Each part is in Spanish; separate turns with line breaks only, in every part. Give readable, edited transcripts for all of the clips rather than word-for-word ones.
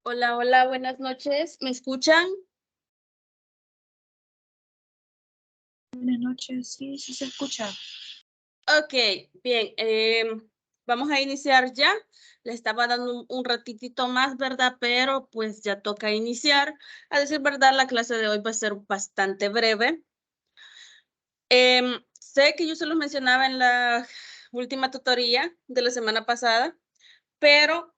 Hola, hola, buenas noches. ¿Me escuchan?
Buenas noches, sí, sí se escucha.
Ok, bien. Vamos a iniciar ya. Le estaba dando un ratitito más, ¿verdad? Pero pues ya toca iniciar. A decir verdad, la clase de hoy va a ser bastante breve. Sé que yo se los mencionaba en la última tutoría de la semana pasada, pero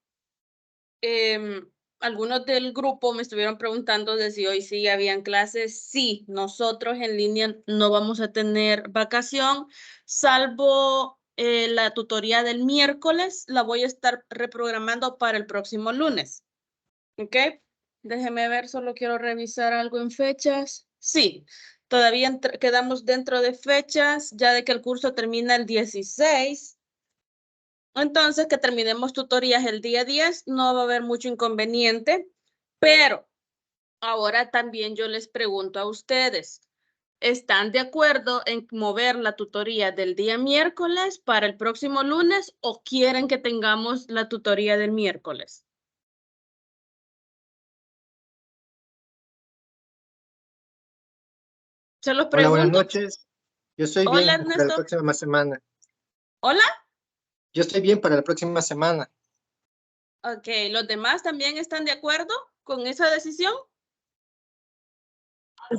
algunos del grupo me estuvieron preguntando de si hoy sí habían clases. Sí, nosotros en línea no vamos a tener vacación, salvo la tutoría del miércoles, la voy a estar reprogramando para el próximo lunes. ¿Ok? Déjeme ver, solo quiero revisar algo en fechas. Sí, todavía quedamos dentro de fechas, ya de que el curso termina el 16. Entonces, que terminemos tutorías el día 10, no va a haber mucho inconveniente, pero ahora también yo les pregunto a ustedes, ¿están de acuerdo en mover la tutoría del día miércoles para el próximo lunes o quieren que tengamos la tutoría del miércoles? Se los
Hola, buenas
pregunto.
noches. Yo estoy
Hola,
bien para la
Ernesto.
próxima semana.
Hola.
Yo estoy bien para la próxima semana.
Ok, ¿los demás también están de acuerdo con esa decisión?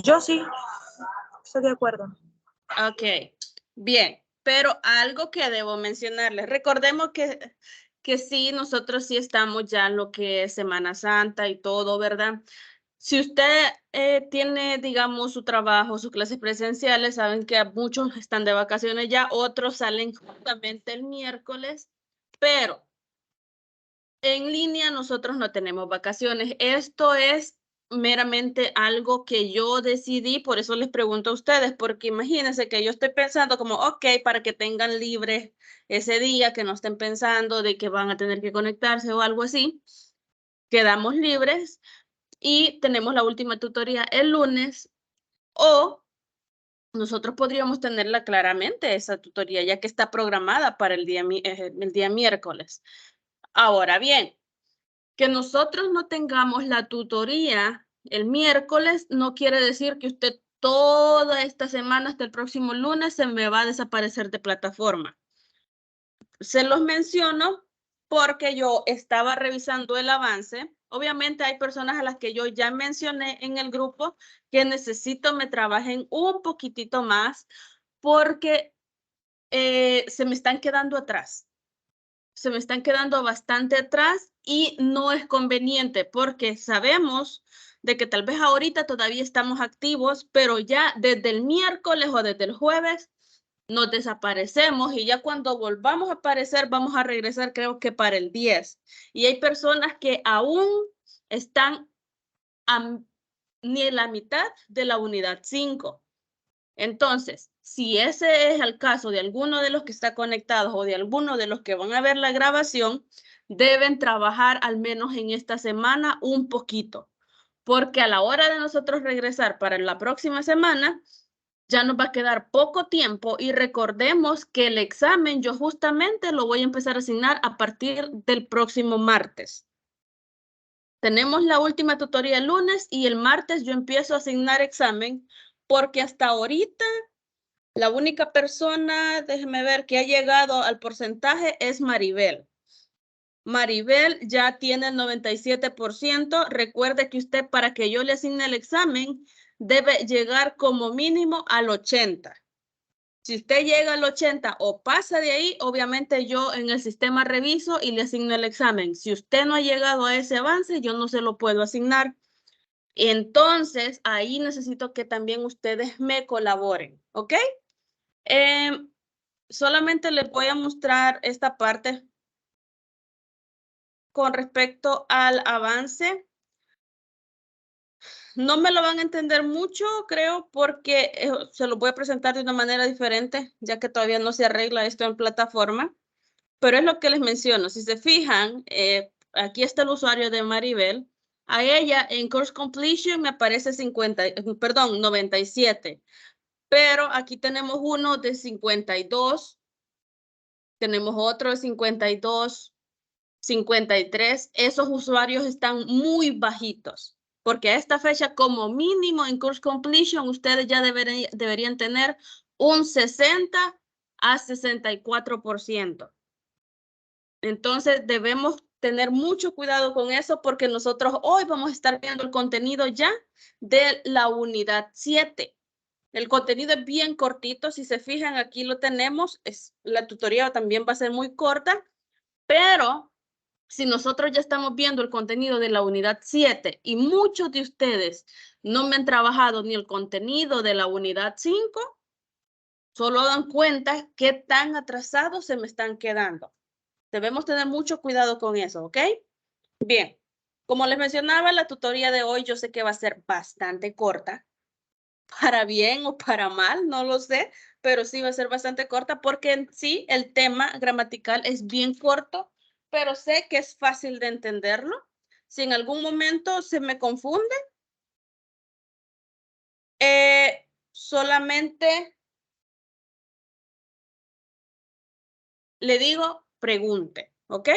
Yo sí, estoy de acuerdo.
Ok, bien, pero algo que debo mencionarles. Recordemos que sí, nosotros sí estamos ya en lo que es Semana Santa y todo, ¿verdad? Si usted tiene, digamos, su trabajo, sus clases presenciales, saben que muchos están de vacaciones ya, otros salen justamente el miércoles, pero en línea nosotros no tenemos vacaciones. Esto es meramente algo que yo decidí, por eso les pregunto a ustedes, porque imagínense que yo estoy pensando como, ok, para que tengan libre ese día, que no estén pensando de que van a tener que conectarse o algo así, quedamos libres y tenemos la última tutoría el lunes o nosotros podríamos tenerla claramente, esa tutoría, ya que está programada para el día miércoles. Ahora bien, que nosotros no tengamos la tutoría el miércoles no quiere decir que usted toda esta semana hasta el próximo lunes se me va a desaparecer de plataforma. Se los menciono porque yo estaba revisando el avance. Obviamente hay personas a las que yo ya mencioné en el grupo que necesito me trabajen un poquitito más porque se me están quedando atrás. Se me están quedando bastante atrás y no es conveniente porque sabemos de que tal vez ahorita todavía estamos activos, pero ya desde el miércoles o desde el jueves nos desaparecemos y ya cuando volvamos a aparecer vamos a regresar creo que para el 10. Y hay personas que aún están ni en la mitad de la unidad 5. Entonces, si ese es el caso de alguno de los que está conectados o de alguno de los que van a ver la grabación, deben trabajar al menos en esta semana un poquito, porque a la hora de nosotros regresar para la próxima semana, ya nos va a quedar poco tiempo y recordemos que el examen yo justamente lo voy a empezar a asignar a partir del próximo martes. Tenemos la última tutoría el lunes y el martes yo empiezo a asignar examen porque hasta ahorita la única persona, déjeme ver, que ha llegado al porcentaje es Maribel. Maribel ya tiene el 97%. Recuerde que usted para que yo le asigne el examen debe llegar como mínimo al 80%. Si usted llega al 80 o pasa de ahí, obviamente yo en el sistema reviso y le asigno el examen. Si usted no ha llegado a ese avance, yo no se lo puedo asignar. Entonces, ahí necesito que también ustedes me colaboren, ¿ok? Solamente les voy a mostrar esta parte con respecto al avance. No me lo van a entender mucho, creo, porque se lo voy a presentar de una manera diferente, ya que todavía no se arregla esto en plataforma. Pero es lo que les menciono. Si se fijan, aquí está el usuario de Maribel. A ella en Course Completion me aparece 97. Pero aquí tenemos uno de 52. Tenemos otro de 52. 53, esos usuarios están muy bajitos. Porque a esta fecha, como mínimo en Course Completion, ustedes ya deberían tener un 60 a 64%. Entonces, debemos tener mucho cuidado con eso porque nosotros hoy vamos a estar viendo el contenido ya de la unidad 7. El contenido es bien cortito. Si se fijan, aquí lo tenemos. La tutoría también va a ser muy corta, pero si nosotros ya estamos viendo el contenido de la unidad 7 y muchos de ustedes no me han trabajado ni el contenido de la unidad 5, solo dan cuenta qué tan atrasados se me están quedando. Debemos tener mucho cuidado con eso, ¿ok? Bien, como les mencionaba, la tutoría de hoy yo sé que va a ser bastante corta, para bien o para mal, no lo sé, pero sí va a ser bastante corta porque en sí el tema gramatical es bien corto, pero sé que es fácil de entenderlo. Si en algún momento se me confunde, solamente le digo pregunte, ¿ok?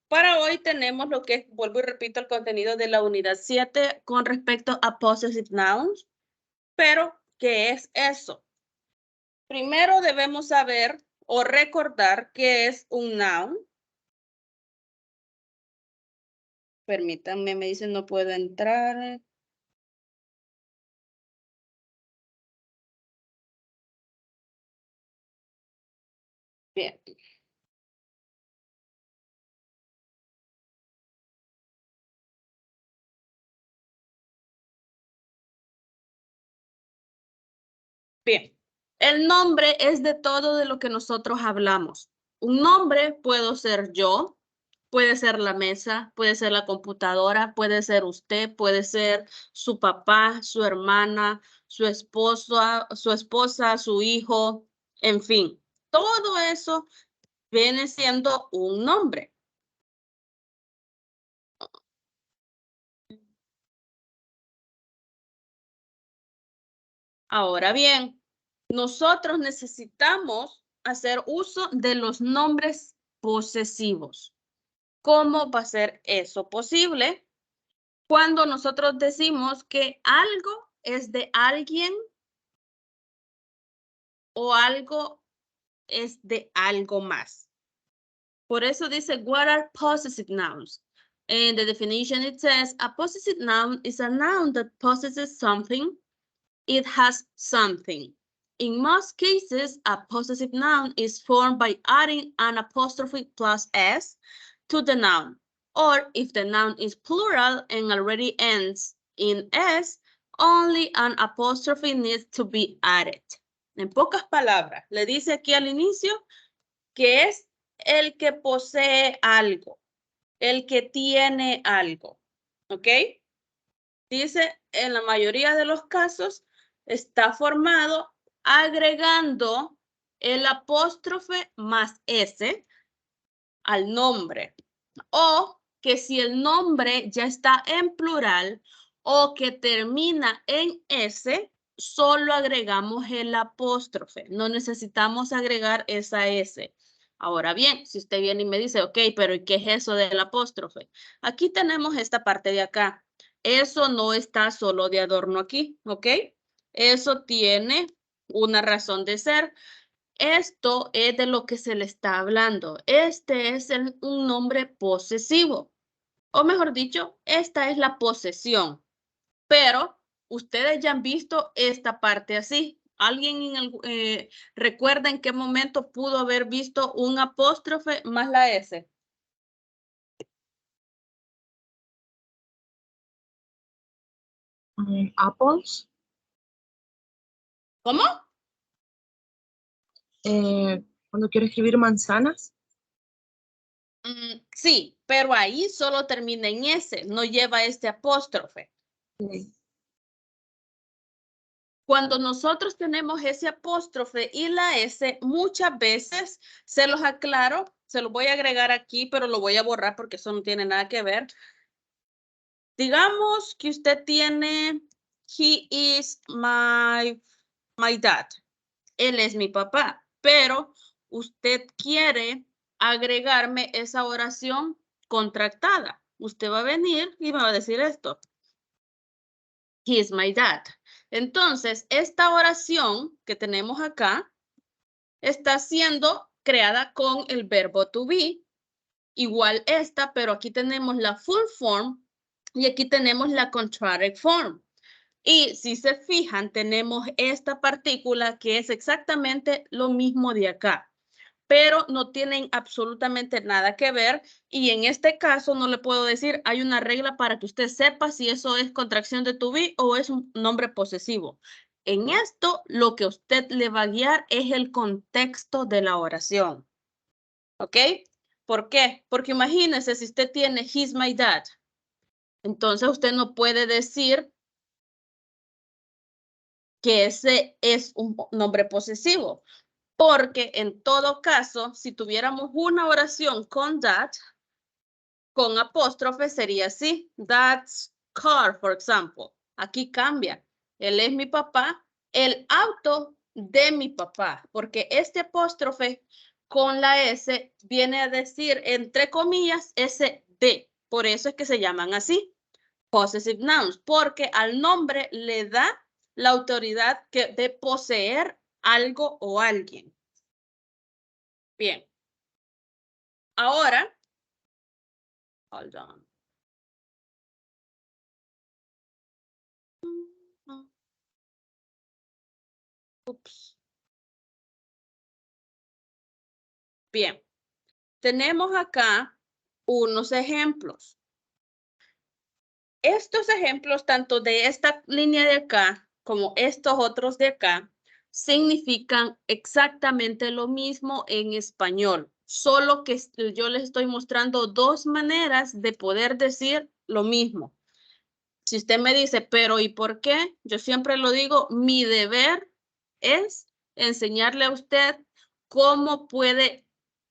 Para hoy tenemos lo que, vuelvo y repito, el contenido de la unidad 7 con respecto a possessive nouns. Pero, ¿qué es eso? Primero debemos saber o recordar qué es un noun. Permítanme, me dicen no puedo entrar. Bien. Bien. El nombre es de todo de lo que nosotros hablamos. Un nombre puedo ser yo, puede ser la mesa, puede ser la computadora, puede ser usted, puede ser su papá, su hermana, su esposa, su hijo, en fin. Todo eso viene siendo un nombre. Ahora bien, nosotros necesitamos hacer uso de los nombres posesivos. ¿Cómo va a ser eso posible? Cuando nosotros decimos que algo es de alguien o algo es de algo más. Por eso dice, what are possessive nouns? In the definition it says, a possessive noun is a noun that possesses something. It has something. In most cases, a possessive noun is formed by adding an apostrophe plus s to the noun. Or if the noun is plural and already ends in s, only an apostrophe needs to be added. En pocas palabras, le dice aquí al inicio que es el que posee algo, el que tiene algo. ¿Ok? Dice, en la mayoría de los casos, está formado agregando el apóstrofe más S al nombre. O que si el nombre ya está en plural o que termina en S, solo agregamos el apóstrofe. No necesitamos agregar esa S. Ahora bien, si usted viene y me dice, ok, pero ¿y qué es eso del apóstrofe? Aquí tenemos esta parte de acá. Eso no está solo de adorno aquí, ¿ok? Eso tiene una razón de ser. Esto es de lo que se le está hablando. Este es un nombre posesivo. O mejor dicho, esta es la posesión. Pero ustedes ya han visto esta parte así. ¿Alguien recuerda en qué momento pudo haber visto un apóstrofe más la S?
Apples.
¿Cómo?
Cuando quiero escribir manzanas.
Sí, pero ahí solo termina en S, no lleva este apóstrofe.
Sí.
Cuando nosotros tenemos ese apóstrofe y la S, muchas veces, se los aclaro, se los voy a agregar aquí, pero lo voy a borrar porque eso no tiene nada que ver. Digamos que usted tiene, he is my dad. Él es mi papá, pero usted quiere agregarme esa oración contractada. Usted va a venir y me va a decir esto. He is my dad. Entonces, esta oración que tenemos acá está siendo creada con el verbo to be. Igual esta, pero aquí tenemos la full form y aquí tenemos la contract form. Y si se fijan, tenemos esta partícula que es exactamente lo mismo de acá, pero no tienen absolutamente nada que ver. Y en este caso no le puedo decir, hay una regla para que usted sepa si eso es contracción de to be o es un nombre posesivo. En esto, lo que usted le va a guiar es el contexto de la oración. ¿Ok? ¿Por qué? Porque imagínese si usted tiene he's my dad. Entonces usted no puede decir que ese es un nombre posesivo. Porque en todo caso, si tuviéramos una oración con that, con apóstrofe sería así. That's car, for example. Aquí cambia. Él es mi papá. El auto de mi papá. Porque este apóstrofe con la S viene a decir, entre comillas, ese de. Por eso es que se llaman así. Possessive nouns. Porque al nombre le da la autoridad de poseer algo o alguien. Bien. Ahora, hold on. Ups. Bien. Tenemos acá unos ejemplos. Estos ejemplos, tanto de esta línea de acá como estos otros de acá, significan exactamente lo mismo en español. Solo que yo les estoy mostrando dos maneras de poder decir lo mismo. Si usted me dice, pero ¿y por qué? Yo siempre lo digo, mi deber es enseñarle a usted cómo puede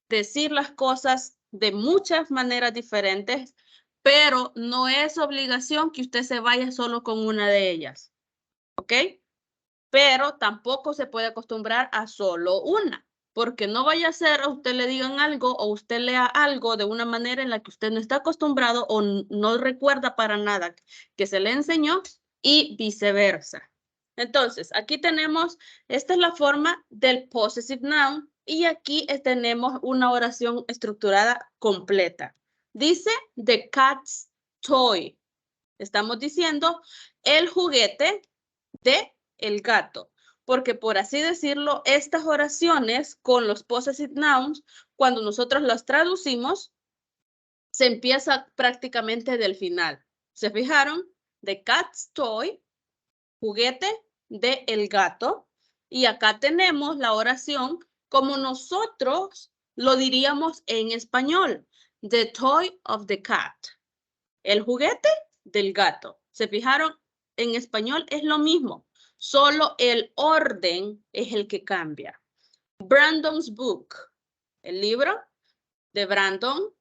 decir las cosas de muchas maneras diferentes, pero no es obligación que usted se vaya solo con una de ellas. ¿Ok? Pero tampoco se puede acostumbrar a solo una, porque no vaya a ser a usted le digan algo o usted lea algo de una manera en la que usted no está acostumbrado o no recuerda para nada que se le enseñó y viceversa. Entonces, aquí tenemos, esta es la forma del possessive noun y aquí tenemos una oración estructurada completa. Dice the cat's toy. Estamos diciendo el juguete de el gato, porque por así decirlo, estas oraciones con los possessive nouns, cuando nosotros las traducimos, se empieza prácticamente del final. ¿Se fijaron? The cat's toy, juguete de el gato, y acá tenemos la oración como nosotros lo diríamos en español, the toy of the cat, el juguete del gato. ¿Se fijaron? En español es lo mismo. Solo el orden es el que cambia. Brandon's book, el libro de Brandon.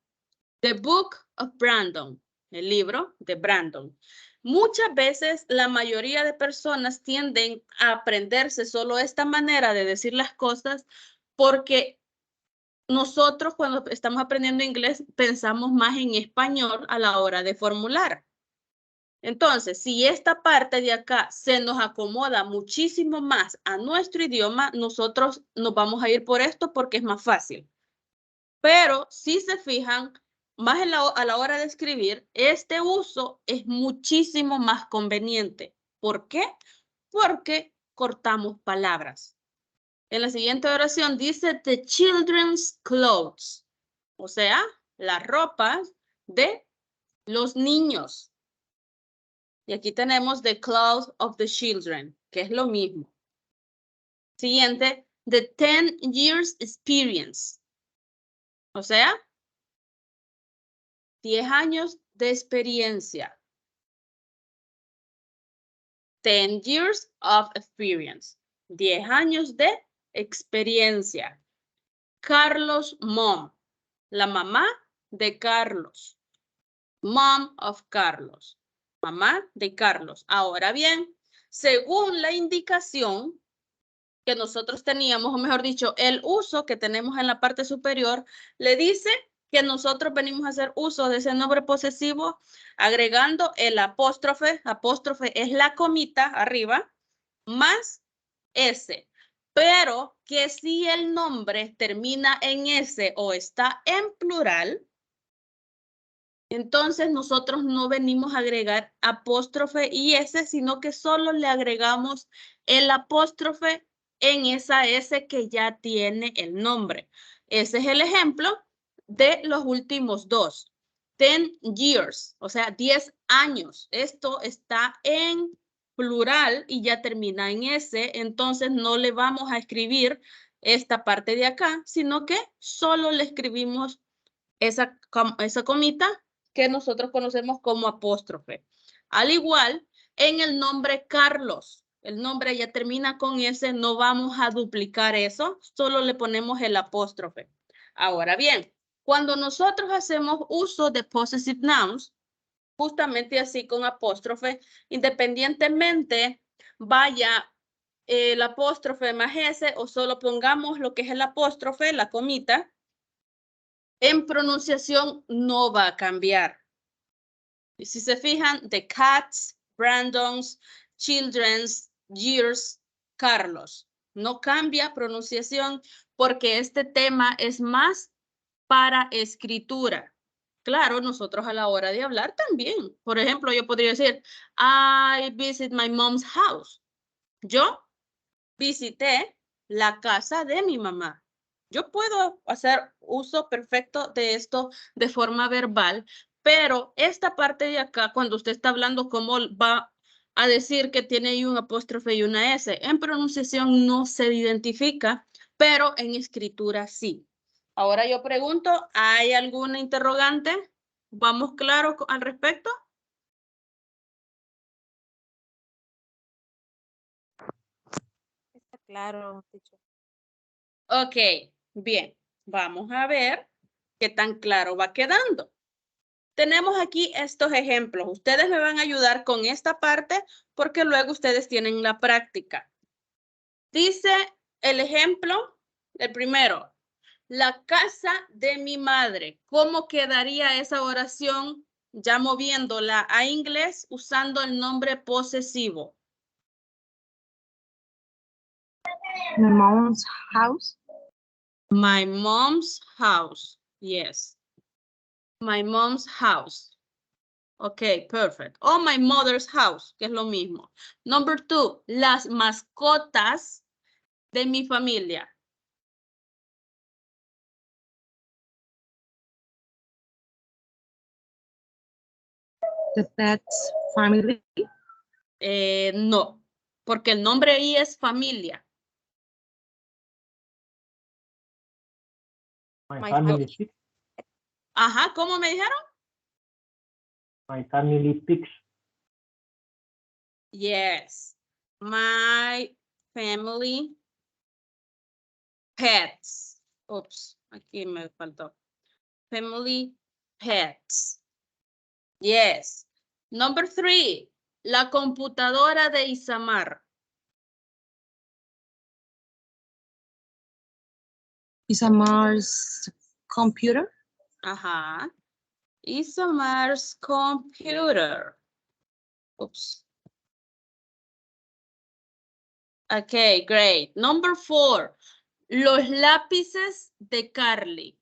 The book of Brandon, el libro de Brandon. Muchas veces la mayoría de personas tienden a aprenderse solo esta manera de decir las cosas porque nosotros cuando estamos aprendiendo inglés pensamos más en español a la hora de formular. Entonces, si esta parte de acá se nos acomoda muchísimo más a nuestro idioma, nosotros nos vamos a ir por esto porque es más fácil. Pero si se fijan, más a la hora de escribir, este uso es muchísimo más conveniente. ¿Por qué? Porque cortamos palabras. En la siguiente oración dice the children's clothes, o sea, las ropas de los niños. Y aquí tenemos the clothes of the children, que es lo mismo. Siguiente, the 10 years experience. O sea, 10 años de experiencia. 10 years of experience. 10 años de experiencia. Carlos' mom. La mamá de Carlos. Mom of Carlos. Mamá de Carlos. Ahora bien, según la indicación, que nosotros teníamos, o mejor dicho, el uso que tenemos en la parte superior, le dice que nosotros venimos a hacer uso de ese nombre posesivo agregando el apóstrofe. Apóstrofe es la comita arriba, más S. Pero que si el nombre termina en S o está en plural, entonces nosotros no venimos a agregar apóstrofe y S, sino que solo le agregamos el apóstrofe en esa S que ya tiene el nombre. Ese es el ejemplo de los últimos dos. 10 years, o sea, 10 años. Esto está en plural y ya termina en S, entonces no le vamos a escribir esta parte de acá, sino que solo le escribimos esa comita que nosotros conocemos como apóstrofe. Al igual, en el nombre Carlos, el nombre ya termina con S, no vamos a duplicar eso, solo le ponemos el apóstrofe. Ahora bien, cuando nosotros hacemos uso de possessive nouns, justamente así con apóstrofe, independientemente vaya el apóstrofe más S o solo pongamos lo que es el apóstrofe, la comita, en pronunciación no va a cambiar. Y si se fijan, the cats, Brandon's, children's, years, Carlos. No cambia pronunciación porque este tema es más para escritura. Claro, nosotros a la hora de hablar también. Por ejemplo, yo podría decir, I visit my mom's house. Yo visité la casa de mi mamá. Yo puedo hacer uso perfecto de esto de forma verbal, pero esta parte de acá, cuando usted está hablando, ¿cómo va a decir que tiene ahí un apóstrofe y una S? En pronunciación no se identifica, pero en escritura sí. Ahora yo pregunto, ¿hay alguna interrogante? ¿Vamos claros al respecto?
Está claro, teacher.
Ok, bien. Vamos a ver qué tan claro va quedando. Tenemos aquí estos ejemplos. Ustedes me van a ayudar con esta parte porque luego ustedes tienen la práctica. Dice el ejemplo, el primero, la casa de mi madre. ¿Cómo quedaría esa oración ya moviéndola a inglés usando el nombre posesivo?
My mom's house.
My mom's house. Yes. My mom's house. Ok, perfect. O my mother's house, que es lo mismo. Number 2, las mascotas de mi familia.
The pet's family.
No, porque el nombre ahí es familia.
My family
house.
pigs.
Ajá, ¿cómo me dijeron?
My family pigs.
Yes. My family pets. Oops, aquí me faltó. Family pets. Yes. Number 3, la computadora de Isamar.
Isamar's computer.
Ajá. Isamar's computer. Oops. Okay, great. Number 4, los lápices de Carly.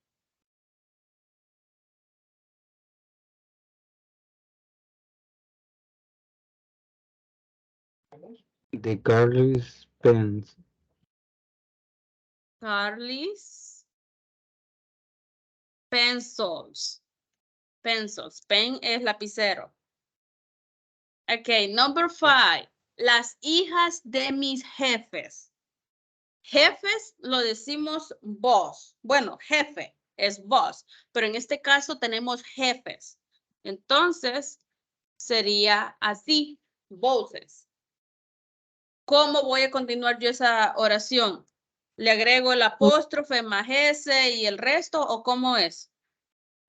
The Carly's pens.
Carly's pencils. Pencils. Pen es lapicero. Okay, number 5, las hijas de mis jefes. Jefes lo decimos boss. Bueno, jefe es boss, pero en este caso tenemos jefes. Entonces, sería así, bosses. ¿Cómo voy a continuar yo esa oración? ¿Le agrego el apóstrofe más S y el resto o cómo es?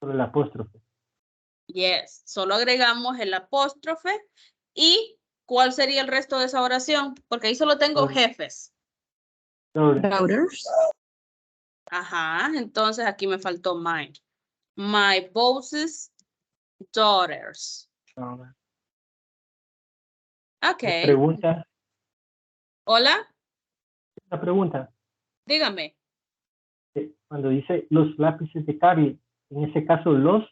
Solo el apóstrofe.
Yes, solo agregamos el apóstrofe y ¿cuál sería el resto de esa oración? Porque ahí solo tengo
Todo.
jefes.
Daughter.
Daughters.
Ajá, entonces aquí me faltó my. My boss's daughters.
No,
Ok.
pregunta,
Hola,
una pregunta.
dígame.
Cuando dice los lápices de Carly, en ese caso los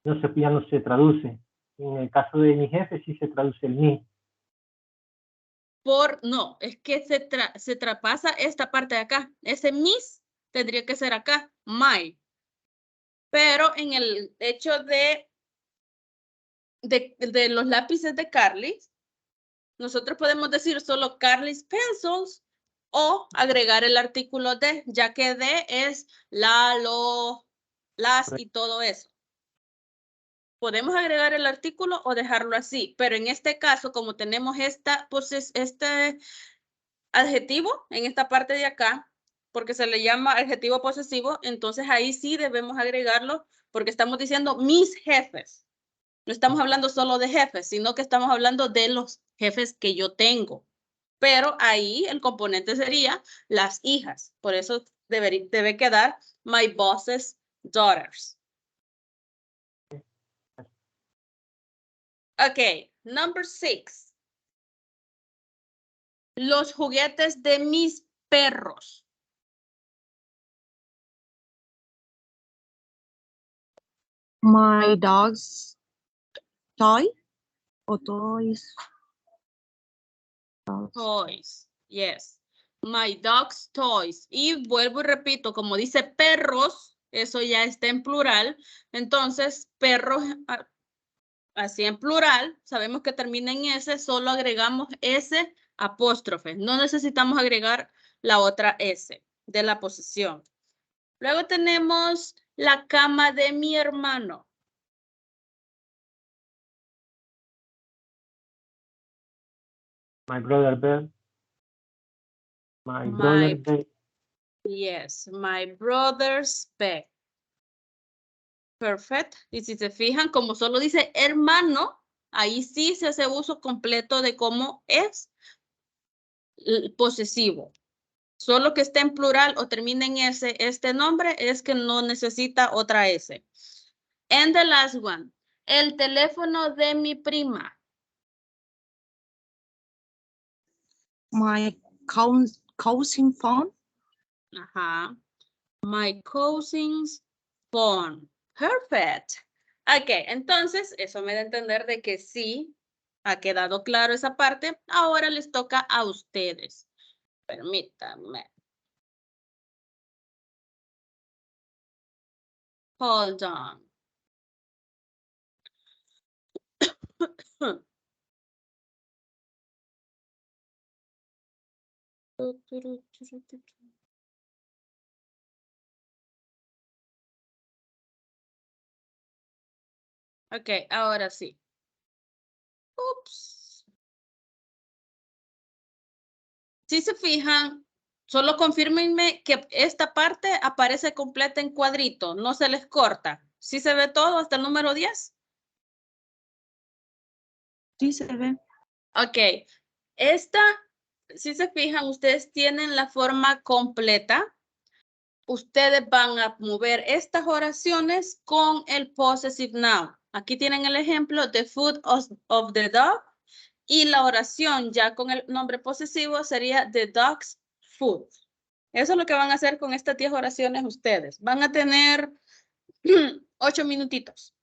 ya no se traduce. En el caso de mi jefe sí se traduce el mi.
No, es que se traspasa esta parte de acá. Ese mis tendría que ser acá, my. Pero en el hecho de los lápices de Carly, nosotros podemos decir solo Carly's pencils o agregar el artículo de, ya que de es la, lo, las y todo eso. Podemos agregar el artículo o dejarlo así, pero en este caso, como tenemos este adjetivo en esta parte de acá, porque se le llama adjetivo posesivo, entonces ahí sí debemos agregarlo porque estamos diciendo mis jefes. No estamos hablando solo de jefes, sino que estamos hablando de los jefes que yo tengo. Pero ahí el componente sería las hijas. Por eso debe quedar my boss's daughters. Ok, number 6. Los juguetes de mis perros.
My dog's toy o toys.
Toys, yes. My dog's toys. Y vuelvo y repito, como dice perros, eso ya está en plural. Entonces, perros, así en plural, sabemos que termina en S, solo agregamos S apóstrofe. No necesitamos agregar la otra S de la posesión. Luego tenemos la cama de mi hermano.
My brother bed. My brother bed.
Yes, my brother's bed. Perfect. Y si se fijan, como solo dice hermano, ahí sí se hace uso completo de cómo es posesivo. Solo que esté en plural o termine en S este nombre es que no necesita otra S. And the last one. El teléfono de mi prima.
My cousin phone.
Ajá. My cousin's phone. Perfect. Ok, entonces eso me da a entender de que sí ha quedado claro esa parte. Ahora les toca a ustedes. Permítanme. Hold on. Ok, ahora sí. Ups. Si se fijan, solo confírmenme que esta parte aparece completa en cuadrito, no se les corta. ¿Sí se ve todo hasta el número 10?
Sí se ve.
Ok, esta, si se fijan, ustedes tienen la forma completa. Ustedes van a mover estas oraciones con el possessive noun. Aquí tienen el ejemplo, the food of the dog. Y la oración ya con el nombre posesivo sería the dog's food. Eso es lo que van a hacer con estas 10 oraciones ustedes. Van a tener 8 minutitos.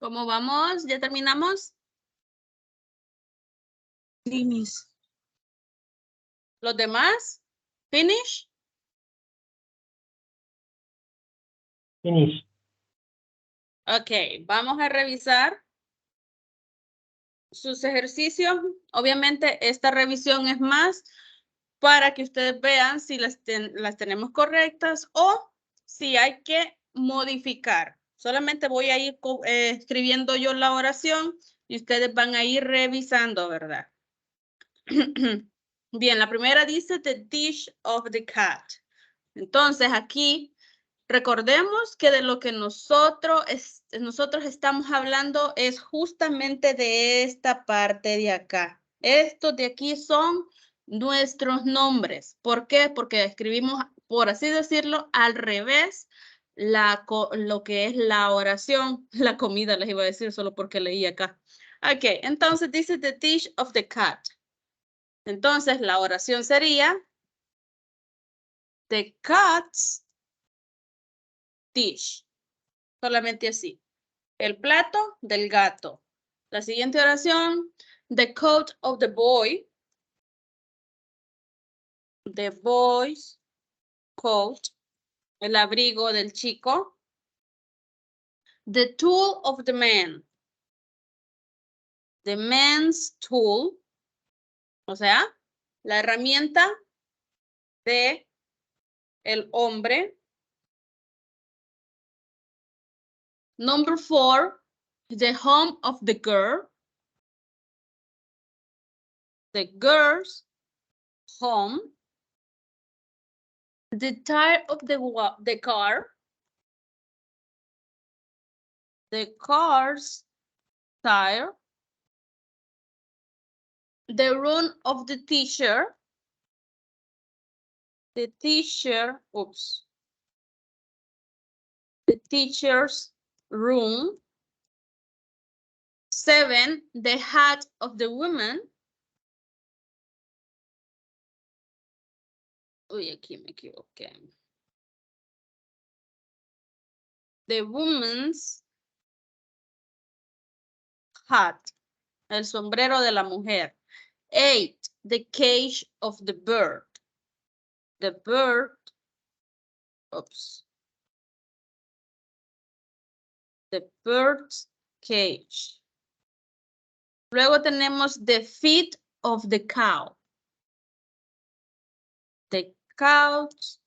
¿Cómo vamos? ¿Ya terminamos?
Sí, Miss.
¿Los demás? ¿Finish?
Finish.
Ok, vamos a revisar sus ejercicios. Obviamente esta revisión es más para que ustedes vean si las tenemos correctas o si hay que modificar. Solamente voy a ir escribiendo yo la oración y ustedes van a ir revisando, ¿verdad? Bien, la primera dice the dish of the cat. Entonces aquí recordemos que de lo que nosotros estamos hablando es justamente de esta parte de acá. Estos de aquí son nuestros nombres. ¿Por qué? Porque escribimos, por así decirlo, al revés lo que es la oración, la comida les iba a decir solo porque leí acá. Ok, entonces dice the dish of the cat. Entonces la oración sería the cat's dish. Solamente así. El plato del gato. La siguiente oración, the coat of the boy. The boy's coat. El abrigo del chico. The tool of the man. The man's tool. O sea, la herramienta de el hombre. Number 4, the home of the girl. The girl's home. The tire of the car. The car's tire. The room of the teacher. The teacher, oops. The teacher's room. 7, the hat of the woman. Uy, aquí me equivoqué. The woman's hat. El sombrero de la mujer. 8, the cage of the bird. The bird, oops. The bird's cage. Luego tenemos the feet of the cow. The cow's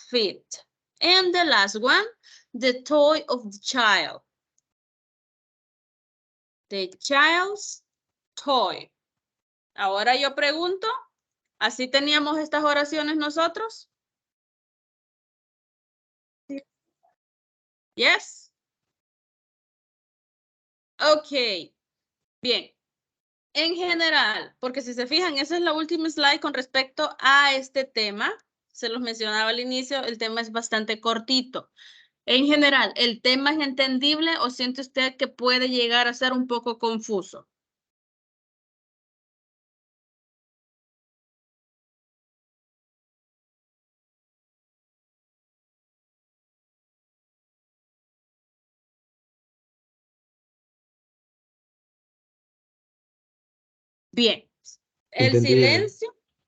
feet. And the last one, the toy of the child. The child's toy. Ahora yo pregunto, ¿así teníamos estas oraciones nosotros? Yes. Ok. Bien. En general, porque si se fijan, esa es la última slide con respecto a este tema. Se los mencionaba al inicio, el tema es bastante cortito. En general, ¿el tema es entendible o siente usted que puede llegar a ser un poco confuso? Bien.
Entendible.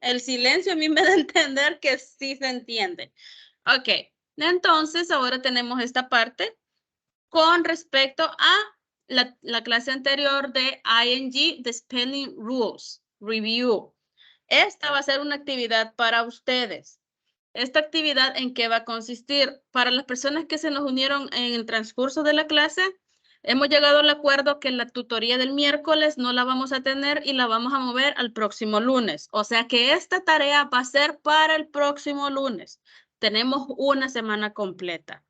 El silencio a mí me da a entender que sí se entiende. Ok, entonces ahora tenemos esta parte con respecto a la clase anterior de ING, the Spelling Rules Review. Esta va a ser una actividad para ustedes. ¿Esta actividad en qué va a consistir? Para las personas que se nos unieron en el transcurso de la clase, hemos llegado al acuerdo que la tutoría del miércoles no la vamos a tener y la vamos a mover al próximo lunes. O sea que esta tarea va a ser para el próximo lunes. Tenemos una semana completa.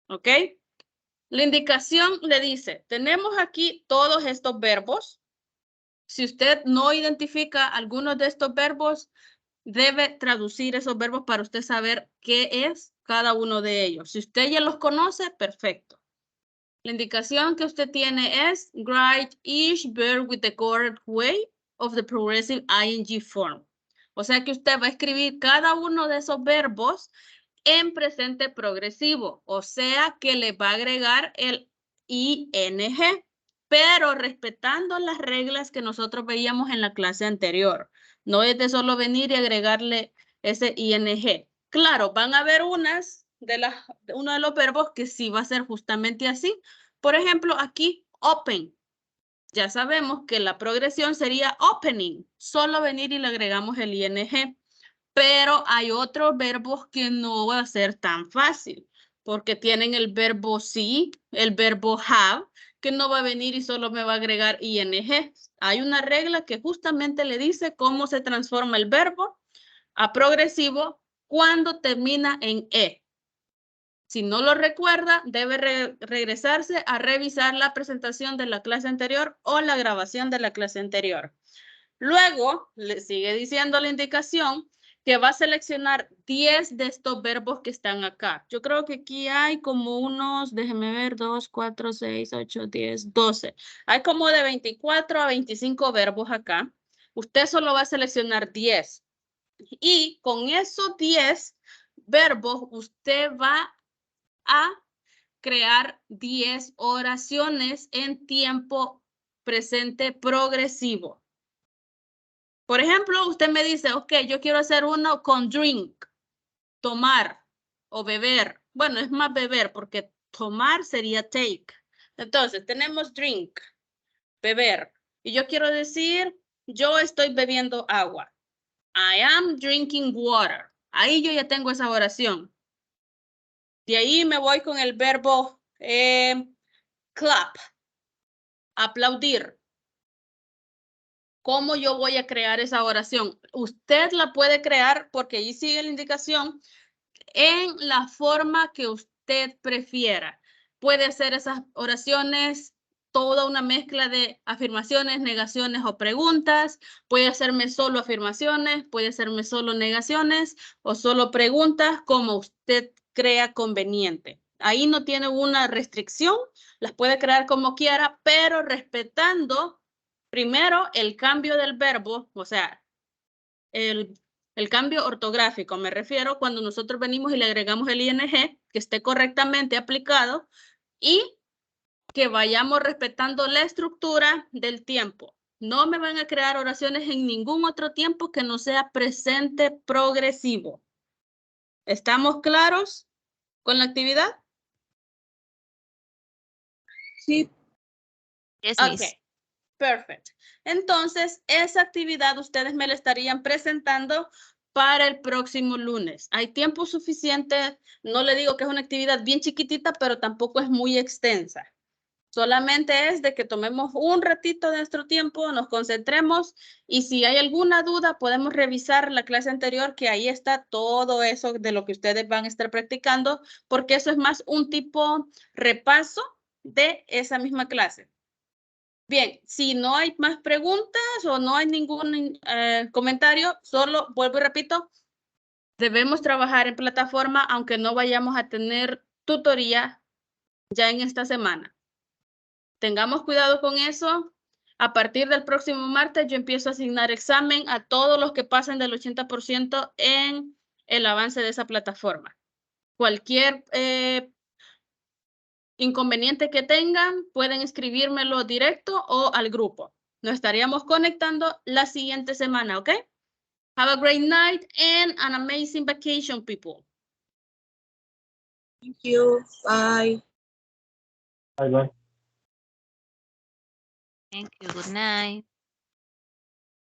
¿Ok? La indicación le dice, tenemos aquí todos estos verbos. Si usted no identifica algunos de estos verbos, debe traducir esos verbos para usted saber qué es cada uno de ellos. Si usted ya los conoce, perfecto. La indicación que usted tiene es write each verb with the correct way of the progressive ing form. O sea que usted va a escribir cada uno de esos verbos en presente progresivo. O sea que le va a agregar ing, pero respetando las reglas que nosotros veíamos en la clase anterior. No es de solo venir y agregarle ese ing. Claro, van a haber uno de los verbos que sí va a ser justamente así. Por ejemplo, aquí, open. Ya sabemos que la progresión sería opening. Solo venir y le agregamos el ing. Pero hay otros verbos que no va a ser tan fácil, porque tienen el verbo sí, el verbo have, que no va a venir y solo me va a agregar ing. Hay una regla que justamente le dice cómo se transforma el verbo a progresivo cuando termina en e. Si no lo recuerda, debe regresarse a revisar la presentación de la clase anterior o la grabación de la clase anterior. Luego, le sigue diciendo la indicación que va a seleccionar 10 de estos verbos que están acá. Yo creo que aquí hay como unos, déjenme ver, 2, 4, 6, 8, 10, 12. Hay como de 24 a 25 verbos acá. Usted solo va a seleccionar 10. Y con esos 10 verbos, usted va a crear 10 oraciones en tiempo presente progresivo. Por ejemplo, usted me dice, ok, yo quiero hacer uno con drink, tomar o beber. Bueno, es más beber porque tomar sería take. Entonces, tenemos drink, beber. Y yo quiero decir, yo estoy bebiendo agua. I am drinking water. Ahí yo ya tengo esa oración. De ahí me voy con el verbo clap, aplaudir. ¿Cómo yo voy a crear esa oración? Usted la puede crear porque ahí sigue la indicación en la forma que usted prefiera. Puede hacer esas oraciones toda una mezcla de afirmaciones, negaciones o preguntas. Puede hacerme solo afirmaciones, puede hacerme solo negaciones o solo preguntas como usted crea conveniente. Ahí no tiene una restricción, las puede crear como quiera, pero respetando primero el cambio del verbo, o sea, el cambio ortográfico. Me refiero cuando nosotros venimos y le agregamos el ing, que esté correctamente aplicado y que vayamos respetando la estructura del tiempo. No me van a crear oraciones en ningún otro tiempo que no sea presente progresivo. ¿Estamos claros con la actividad?
Sí.
Yes,
Ok,
miss.
perfecto. Entonces, esa actividad ustedes me la estarían presentando para el próximo lunes. Hay tiempo suficiente, no le digo que es una actividad bien chiquitita, pero tampoco es muy extensa. Solamente es de que tomemos un ratito de nuestro tiempo, nos concentremos y si hay alguna duda podemos revisar la clase anterior, que ahí está todo eso de lo que ustedes van a estar practicando, porque eso es más un tipo repaso de esa misma clase. Bien, si no hay más preguntas o no hay ningún comentario, solo vuelvo y repito, debemos trabajar en plataforma aunque no vayamos a tener tutoría ya en esta semana. Tengamos cuidado con eso. A partir del próximo martes yo empiezo a asignar examen a todos los que pasen del 80% en el avance de esa plataforma. Cualquier inconveniente que tengan, pueden escribírmelo directo o al grupo. Nos estaríamos conectando la siguiente semana, ¿ok? Have a great night and an amazing vacation, people.
Thank you. Bye.
Bye, bye.
Thank you. Good night.